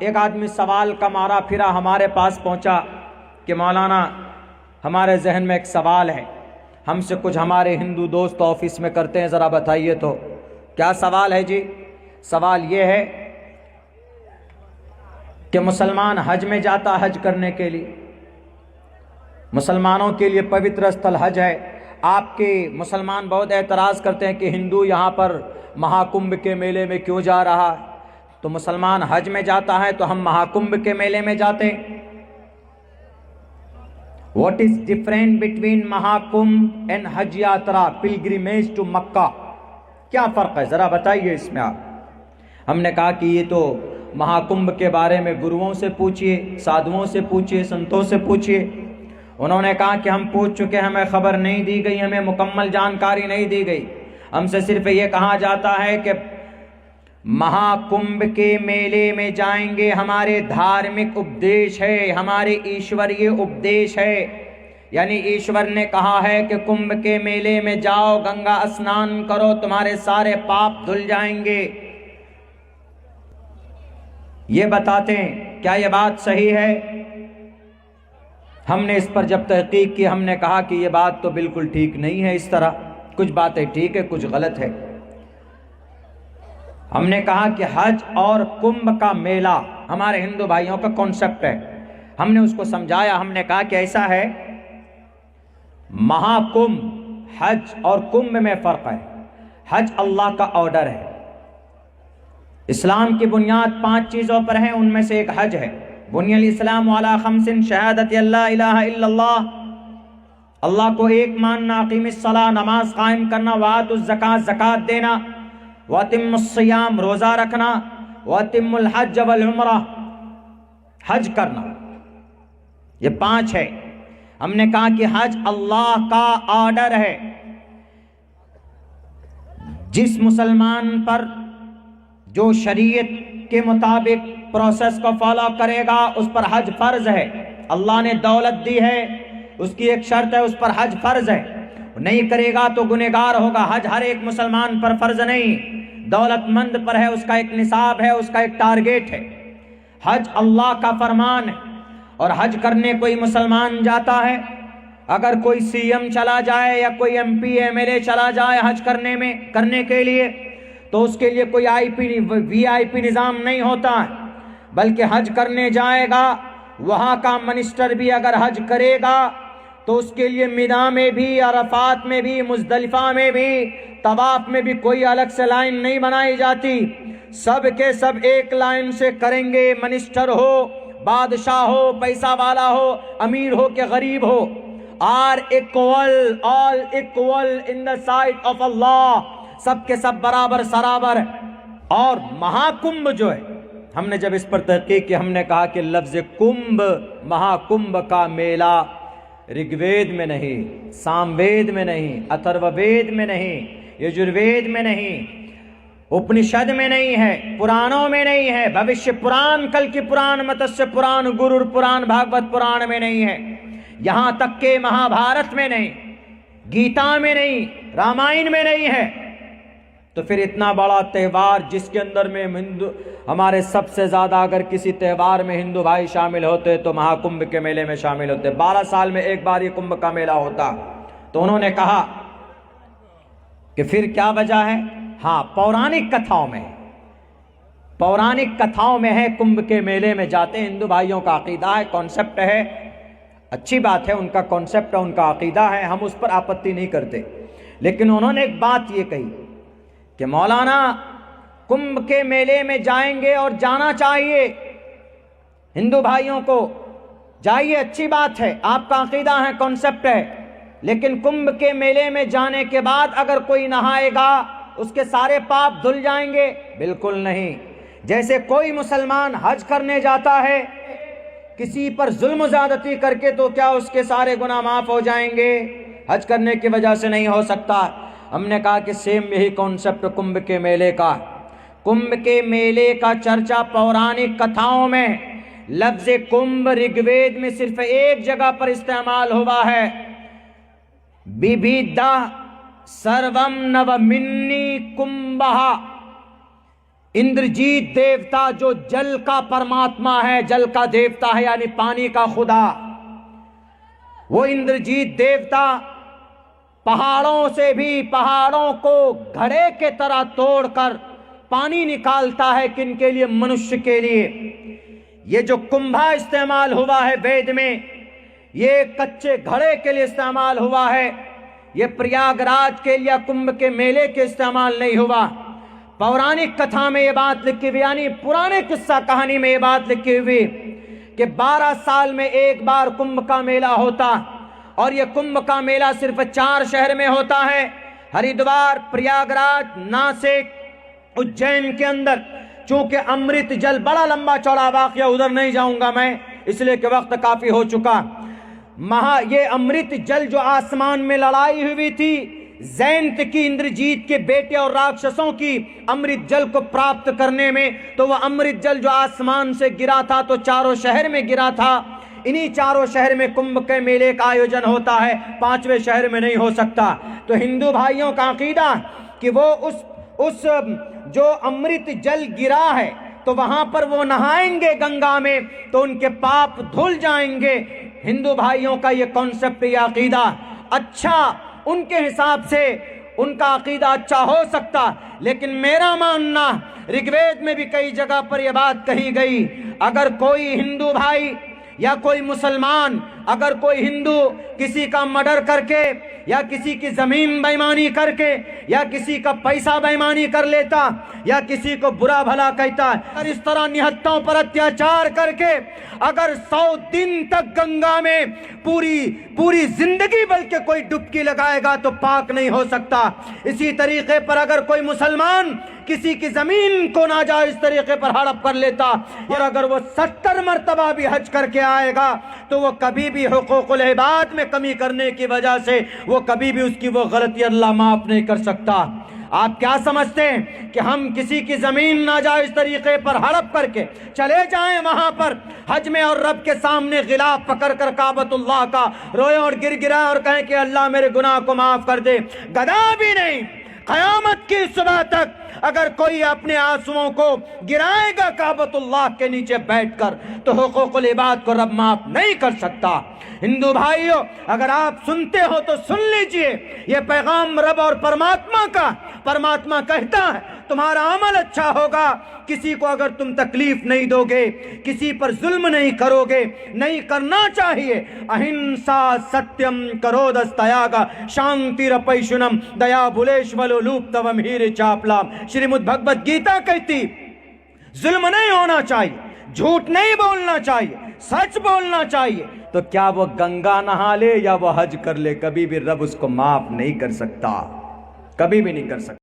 एक आदमी सवाल का मारा फिरा हमारे पास पहुंचा कि मौलाना, हमारे जहन में एक सवाल है, हमसे कुछ हमारे हिंदू दोस्त ऑफिस में करते हैं, ज़रा बताइए तो क्या सवाल है जी। सवाल ये है कि मुसलमान हज में जाता हज करने के लिए, मुसलमानों के लिए पवित्र स्थल हज है। आपके मुसलमान बहुत एतराज़ करते हैं कि हिंदू यहाँ पर महाकुंभ के मेले में क्यों जा रहा है। तो मुसलमान हज में जाता है तो हम महाकुंभ के मेले में जाते हैं। What is different between Mahakumbh and हज यात्रा, पिलग्रिमेज टू मक्का, क्या फ़र्क है ज़रा बताइए इसमें आप। हमने कहा कि ये तो महाकुंभ के बारे में गुरुओं से पूछिए, साधुओं से पूछिए, संतों से पूछिए। उन्होंने कहा कि हम पूछ चुके, हमें खबर नहीं दी गई, हमें मुकम्मल जानकारी नहीं दी गई। हमसे सिर्फ ये कहा जाता है कि महाकुंभ के मेले में जाएंगे, हमारे धार्मिक उपदेश है, हमारे ईश्वरीय उपदेश है। यानी ईश्वर ने कहा है कि कुंभ के मेले में जाओ, गंगा स्नान करो, तुम्हारे सारे पाप धुल जाएंगे। ये बताते हैं, क्या ये बात सही है? हमने इस पर जब तहकीक की, हमने कहा कि ये बात तो बिल्कुल ठीक नहीं है। इस तरह कुछ बातें ठीक है, कुछ गलत है। हमने कहा कि हज और कुंभ का मेला हमारे हिंदू भाइयों का कॉन्सेप्ट है। हमने उसको समझाया, हमने कहा कि ऐसा है, महाकुंभ, हज और कुंभ में फर्क है। हज अल्लाह का ऑर्डर है। इस्लाम की बुनियाद 5 चीज़ों पर है, उनमें से एक हज है। बुनियल इस्लाम वाला खमसिन, शहादत अल्ला इलाहा इल्लल्लाह, अल्लाह को एक मानना, अकीमिस सलाह, नमाज कायम करना, वातुज़ ज़कात, ज़कात देना, वतिम्मुस सियाम, रोज़ा रखना, वतिम्मुल हज वल उम्रा, हज करना। ये 5 है। हमने कहा कि हज अल्लाह का ऑर्डर है। जिस मुसलमान पर जो शरीयत के मुताबिक प्रोसेस को फॉलो करेगा, उस पर हज फर्ज है। अल्लाह ने दौलत दी है, उसकी एक शर्त है, उस पर हज फर्ज है। नहीं करेगा तो गुनहगार होगा। हज हर एक मुसलमान पर फर्ज नहीं, दौलतमंद पर है, उसका एक निसाब है, उसका एक टारगेट है। हज अल्लाह का फरमान है और हज करने कोई मुसलमान जाता है। अगर कोई सीएम चला जाए या कोई एमपी एमएलए चला जाए हज करने के लिए, तो उसके लिए कोई वीआईपी निज़ाम नहीं होता है, बल्कि हज करने जाएगा, वहाँ का मिनिस्टर भी अगर हज करेगा तो उसके लिए मिना में भी, अरफात में भी, मुज़दलिफा में भी, तवाफ में भी कोई अलग से लाइन नहीं बनाई जाती। सब के सब एक लाइन से करेंगे। मिनिस्टर हो, बादशाह हो, पैसा वाला हो, अमीर हो कि गरीब हो, are equal, all equal in the sight of Allah, सब के सब बराबर सराबर। और महाकुंभ जो है, हमने जब इस पर तहकीक की, हमने कहा कि लफ्ज़ कुंभ, महाकुंभ का मेला ऋग्वेद में नहीं, सामवेद में नहीं, अथर्ववेद में नहीं, यजुर्वेद में नहीं, उपनिषद में नहीं है, पुराणों में नहीं है, भविष्य पुराण, कल की पुराण, मत्स्य पुराण, गुरुर पुराण, भागवत पुराण में नहीं है, यहाँ तक के महाभारत में नहीं, गीता में नहीं, रामायण में नहीं है। तो फिर इतना बड़ा त्यौहार जिसके अंदर में हिंदू, हमारे सबसे ज़्यादा अगर किसी त्यौहार में हिंदू भाई शामिल होते तो महाकुंभ के मेले में शामिल होते। 12 साल में एक बार ये कुंभ का मेला होता। तो उन्होंने कहा कि फिर क्या वजह है? हाँ, पौराणिक कथाओं में है, कुंभ के मेले में जाते हैं। हिंदू भाइयों का अकीदा है, कॉन्सेप्ट है, अच्छी बात है, उनका कॉन्सेप्ट है, उनका अकीदा है, हम उस पर आपत्ति नहीं करते। लेकिन उन्होंने एक बात ये कही कि मौलाना, कुंभ के मेले में जाएंगे और जाना चाहिए, हिंदू भाइयों को जाइए, अच्छी बात है, आपका अकीदा है, कॉन्सेप्ट है, लेकिन कुंभ के मेले में जाने के बाद अगर कोई नहाएगा उसके सारे पाप धुल जाएंगे? बिल्कुल नहीं। जैसे कोई मुसलमान हज करने जाता है किसी पर जुल्म ज़्यादती करके, तो क्या उसके सारे गुनाह माफ हो जाएंगे? हज करने की वजह से नहीं हो सकता। हमने कहा कि सेम यही कॉन्सेप्ट कुंभ के मेले का। कुंभ के मेले का चर्चा पौराणिक कथाओं में, लफ्ज़ कुंभ ऋग्वेद में सिर्फ एक जगह पर इस्तेमाल हुआ है, बिबिधा सर्वम नवमिन्नी कुंभः। इंद्रजीत देवता जो जल का परमात्मा है, जल का देवता है, यानी पानी का खुदा, वो इंद्रजीत देवता पहाड़ों से भी, पहाड़ों को घड़े के तरह तोड़कर पानी निकालता है। किन के लिए? मनुष्य के लिए। ये जो कुंभा इस्तेमाल हुआ है वेद में, ये कच्चे घड़े के लिए इस्तेमाल हुआ है। ये प्रयागराज के लिए कुंभ के मेले के इस्तेमाल नहीं हुआ। पौराणिक कथा में ये बात लिखी हुई, यानी पुराने किस्सा कहानी में ये बात लिखी हुई कि 12 साल में एक बार कुंभ का मेला होता, और ये कुंभ का मेला सिर्फ 4 शहर में होता है, हरिद्वार, प्रयागराज, नासिक, उज्जैन के अंदर। चूंकि अमृत जल बड़ा लंबा चौड़ा वाकया, उधर नहीं जाऊंगा मैं, इसलिए कि वक्त काफी हो चुका। ये अमृत जल जो आसमान में लड़ाई हुई थी जैंत की, इंद्रजीत के बेटे और राक्षसों की अमृत जल को प्राप्त करने में, तो वह अमृत जल जो आसमान से गिरा था तो 4 शहर में गिरा था। इन्हीं 4 शहर में कुंभ के मेले का आयोजन होता है, 5वें शहर में नहीं हो सकता। तो हिंदू भाइयों का अकीदा कि वो उस जो अमृत जल गिरा है तो वहां पर वो नहाएंगे गंगा में तो उनके पाप धुल जाएंगे। हिंदू भाइयों का ये कॉन्सेप्ट, ये अकीदा अच्छा, उनके हिसाब से उनका अकीदा अच्छा हो सकता, लेकिन मेरा मानना, ऋग्वेद में भी कई जगह पर यह बात कही गई, अगर कोई हिंदू भाई या कोई मुसलमान, अगर कोई हिंदू किसी का मर्डर करके या किसी की जमीन बेईमानी करके या किसी का पैसा बेईमानी कर लेता या किसी को बुरा भला कहता, और इस तरह निहत्तों पर अत्याचार करके अगर 100 दिन तक गंगा में पूरी जिंदगी बल्कि कोई डुबकी लगाएगा तो पाक नहीं हो सकता। इसी तरीके पर अगर कोई मुसलमान किसी की जमीन को नाजायज तरीके पर हड़प कर लेता और अगर वो 70 मरतबा भी हज करके आएगा तो वो कभी भी हुकूकुल इबाद में कमी करने की वजह से वो कभी भी उसकी वो गलती अल्लाह माफ नहीं कर सकता। आप क्या समझते हैं कि हम किसी की जमीन नाजायज तरीके पर हड़प करके चले जाएं वहां पर हज में और रब के सामने गिलाफ पकड़ कर काबतुल्लाह का रोए और गिरगिराए और कहें कि अल्लाह मेरे गुनाह को माफ कर दे? गदा भी नहीं। क़यामत की सुबह तक अगर कोई अपने आंसुओं को गिराएगा काबतुल्लाह के नीचे बैठकर तो हुकूकुल इबाद को रब माफ नहीं कर सकता। हिंदू भाइयों, अगर आप सुनते हो तो सुन लीजिए, ये पैगाम रब और परमात्मा का। परमात्मा कहता है तुम्हारा अमल अच्छा होगा, किसी को अगर तुम तकलीफ नहीं दोगे, किसी पर जुल्म नहीं करोगे, नहीं करना चाहिए। अहिंसा सत्यम करोदस्तयागा शांतिरपैशुनम दया बुलेश्वलोलूप तवम हीरे चापलाम। श्रीमद् भगवत गीता कहती जुल्म नहीं होना चाहिए, झूठ नहीं बोलना चाहिए, सच बोलना चाहिए। तो क्या वो गंगा नहा ले या वो हज कर ले, कभी भी रब उसको माफ नहीं कर सकता, कभी भी नहीं कर सकता।